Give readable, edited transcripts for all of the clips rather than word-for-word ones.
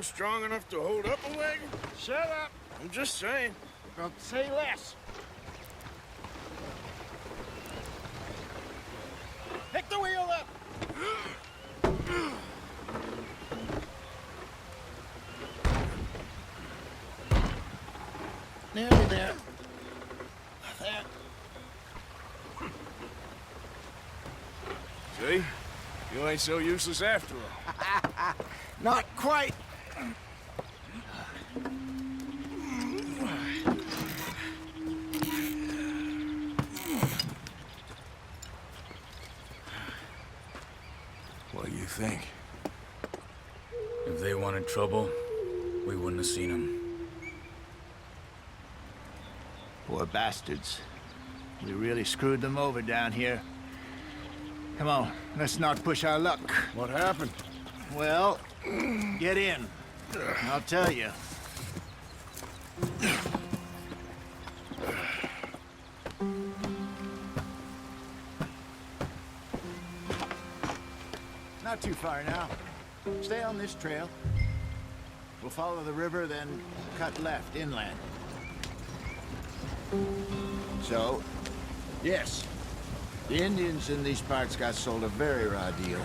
still strong enough to hold up a wagon? Shut up. I'm just saying. Don't say less. Pick the wheel up. Nearly there. There. See? You ain't so useless after all. Not quite. What do you think? If they wanted trouble, we wouldn't have seen them. Poor bastards. We really screwed them over down here. Come on, let's not push our luck. What happened? Well, get in. I'll tell you. Not too far now. Stay on this trail. We'll follow the river, then cut left inland. So, yes, the Indians in these parts got sold a very raw deal.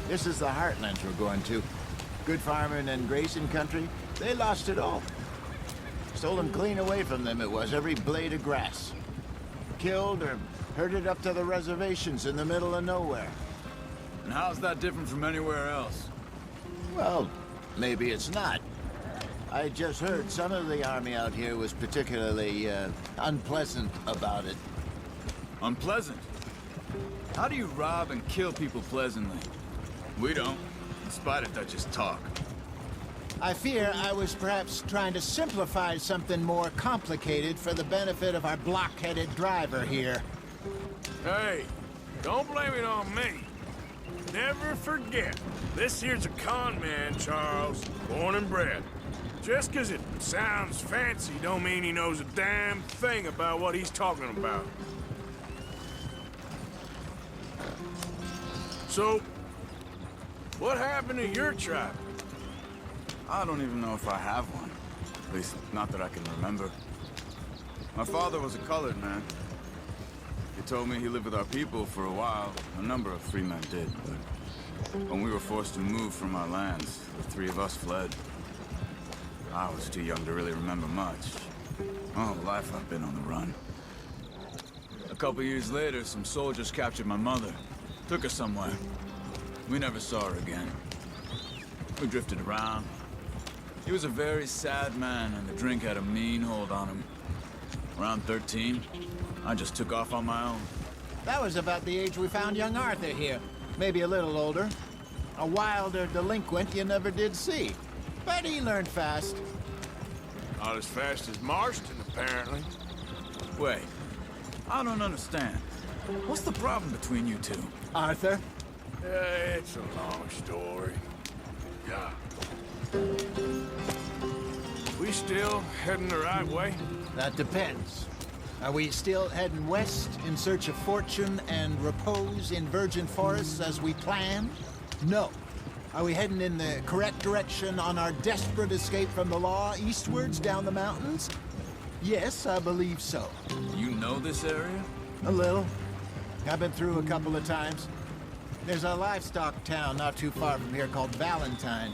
This is the heartlands we're going to. Good farming and grazing country, they lost it all. Stolen clean away from them it was, every blade of grass. Killed or herded up to the reservations in the middle of nowhere. And how's that different from anywhere else? Well, maybe it's not. I just heard some of the army out here was particularly, unpleasant about it. Unpleasant? How do you rob and kill people pleasantly? We don't, in spite of Dutch's talk. I fear I was perhaps trying to simplify something more complicated for the benefit of our block-headed driver here. Hey, don't blame it on me. Never forget, this here's a con man, Charles, born and bred. Just 'cause it sounds fancy don't mean he knows a damn thing about what he's talking about. So, what happened to your tribe? I don't even know if I have one. At least, not that I can remember. My father was a colored man. He told me he lived with our people for a while. A number of free men did, but when we were forced to move from our lands, the three of us fled. I was too young to really remember much. All life I've been on the run. A couple years later, some soldiers captured my mother. Took her somewhere. We never saw her again. We drifted around. He was a very sad man, and the drink had a mean hold on him. Around 13, I just took off on my own. That was about the age we found young Arthur here. Maybe a little older. A wilder delinquent you never did see. But he learned fast. Not as fast as Marston, apparently. Wait, I don't understand. What's the problem between you two? Arthur? It's a long story. Yeah. We still heading the right way? That depends. Are we still heading west in search of fortune and repose in virgin forests as we planned? No. Are we heading in the correct direction on our desperate escape from the law eastwards down the mountains? Yes, I believe so. You know this area? A little. I've been through a couple of times. There's a livestock town not too far from here called Valentine.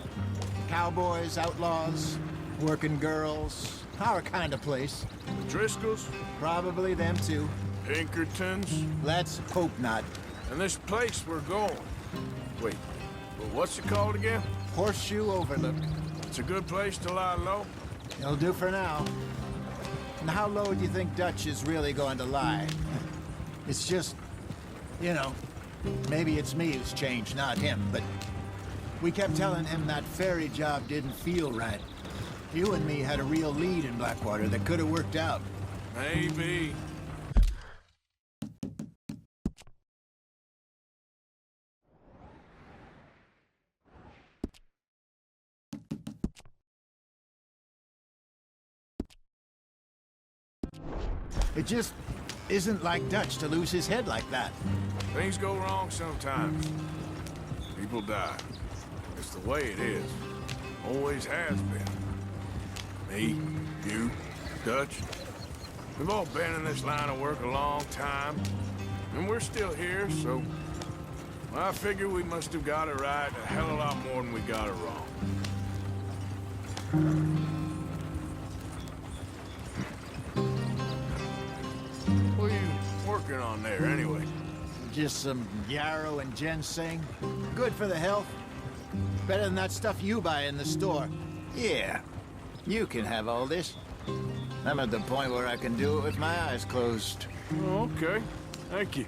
Cowboys, outlaws, working girls, our kind of place. Driscolls? Probably them too. Pinkertons? Let's hope not. And this place we're going. Wait, well, what's it called again? Horseshre Overlook. It's a good place to lie low? It'll do for now. And how low do you think Dutch is really going to lie? It's just, you know, maybe it's me who's changed, not him, but we kept telling him that ferry job didn't feel right. You and me had a real lead in Blackwater that could have worked out. Maybe. It just isn't like Dutch to lose his head like that. Things go wrong sometimes. People die. It's the way it is. always has been. Me, you, Dutch. We've all been in this line of work a long time, and we're still here, so I figure we must have got it right a hell of a lot more than we got it wrong. What are you working on there, anyway? Just some yarrow and ginseng. Good for the health. Better than that stuff you buy in the store. Yeah, you can have all this. I'm at the point where I can do it with my eyes closed. Oh, okay. Thank you.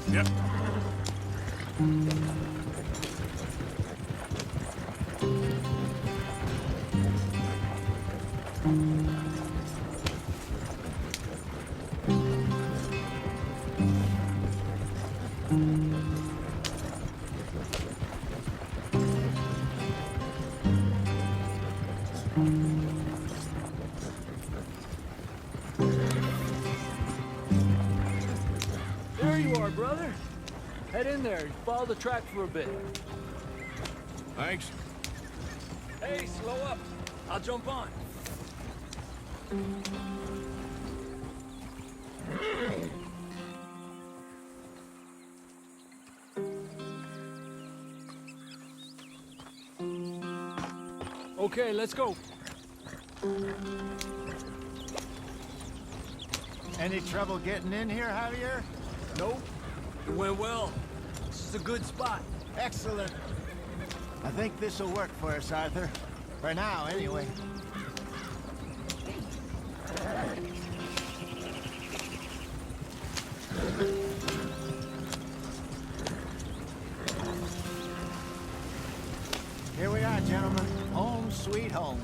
Yep. There you are, brother. Head in there and follow the track for a bit. Thanks. Hey, slow up. I'll jump on. Okay, let's go. Any trouble getting in here, Javier? Nope. It went well. This is a good spot. Excellent. I think this'll work for us, Arthur. For now, anyway. Here we are, gentlemen. Home sweet home.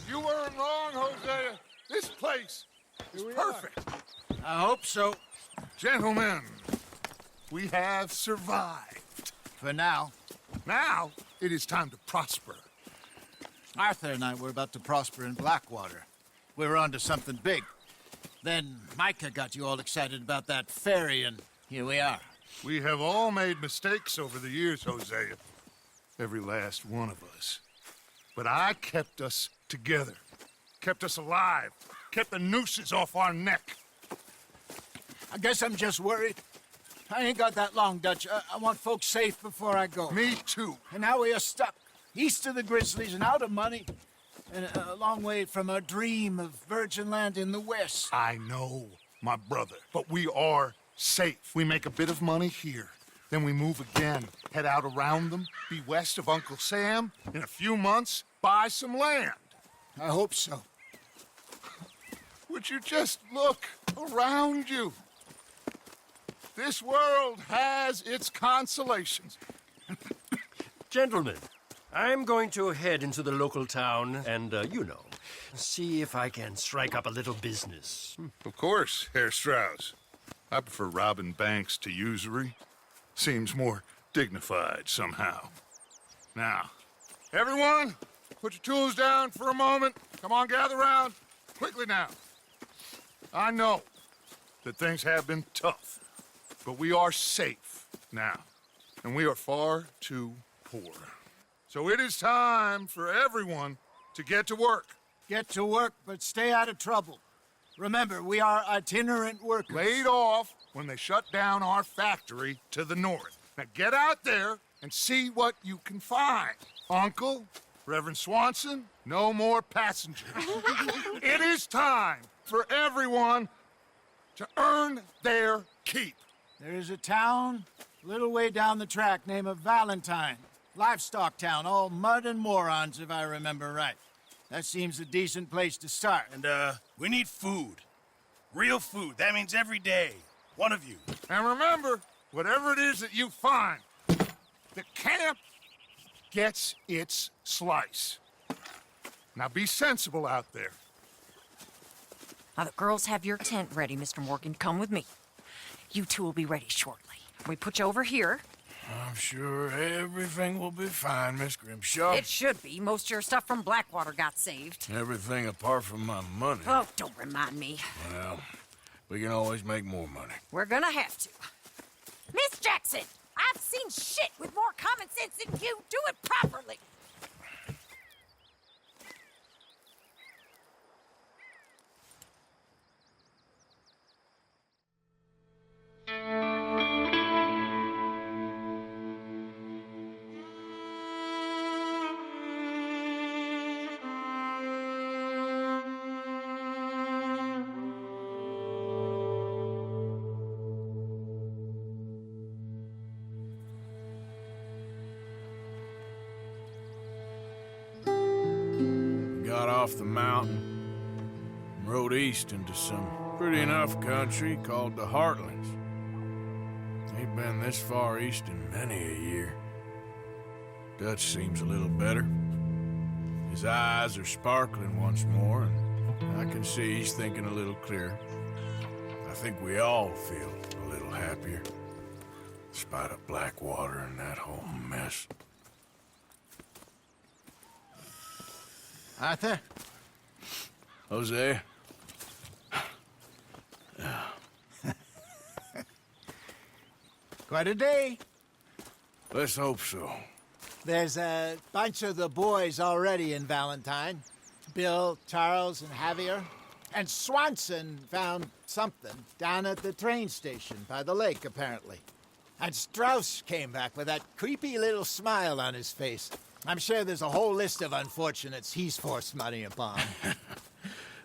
You weren't wrong, Hosea. This place is perfect. I hope so. Gentlemen, we have survived. For now. Now, it is time to prosper. Arthur and I were about to prosper in Blackwater. We were onto something big. Then Micah got you all excited about that ferry, and here we are. We have all made mistakes over the years, Hosea. Every last one of us. But I kept us together. Kept us alive. Kept the nooses off our neck. I guess I'm just worried. I ain't got that long, Dutch. I want folks safe before I go. Me too. And now we are stuck, east of the Grizzlies and out of money, and a long way from our dream of virgin land in the west. I know, my brother. But we are safe. We make a bit of money here. Then we move again, head out around them, be west of Uncle Sam. In a few months, buy some land. I hope so. Would you just look around you? This world has its consolations. Gentlemen, I'm going to head into the local town and, see if I can strike up a little business. Of course, Herr Strauss. I prefer robbing banks to usury. Seems more dignified somehow. Now, everyone, put your tools down for a moment. Come on, gather round. Quickly now. I know that things have been tough, but we are safe now, and we are far too poor. So it is time for everyone to get to work. Get to work, but stay out of trouble. Remember, we are itinerant workers. Laid off when they shut down our factory to the north. Now get out there and see what you can find. Uncle, Reverend Swanson, no more passengers. It is time for everyone to earn their keep. There is a town a little way down the track named Valentine. Livestock town, all mud and morons, if I remember right. That seems a decent place to start. And, we need food. Real food. That means every day. One of you. And remember, whatever it is that you find, the camp gets its slice. Now be sensible out there. Now, the girls have your tent ready, Mr. Morgan. Come with me. You two will be ready shortly. We put you over here. I'm sure everything will be fine, Miss Grimshaw. It should be. Most of your stuff from Blackwater got saved. Everything apart from my money. Oh, don't remind me. Well, we can always make more money. We're gonna have to. Miss Jackson, I've seen shit with more common sense than you. Do it properly. Got off the mountain and rode east into some pretty enough country called the Heartlands. Ain't been this far east in many a year. Dutch seems a little better. His eyes are sparkling once more, and I can see he's thinking a little clearer. I think we all feel a little happier, despite of Blackwater and that whole mess. Arthur? Jose? Quite a day. Let's hope so. There's a bunch of the boys already in Valentine. Bill, Charles, and Javier. And Swanson found something down at the train station by the lake, apparently. And Strauss came back with that creepy little smile on his face. I'm sure there's a whole list of unfortunates he's forced money upon.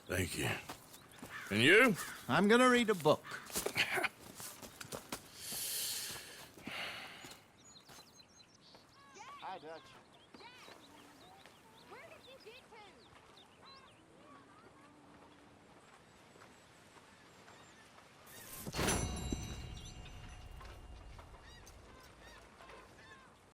Thank you. And you? I'm gonna read a book. Hi, Dutch.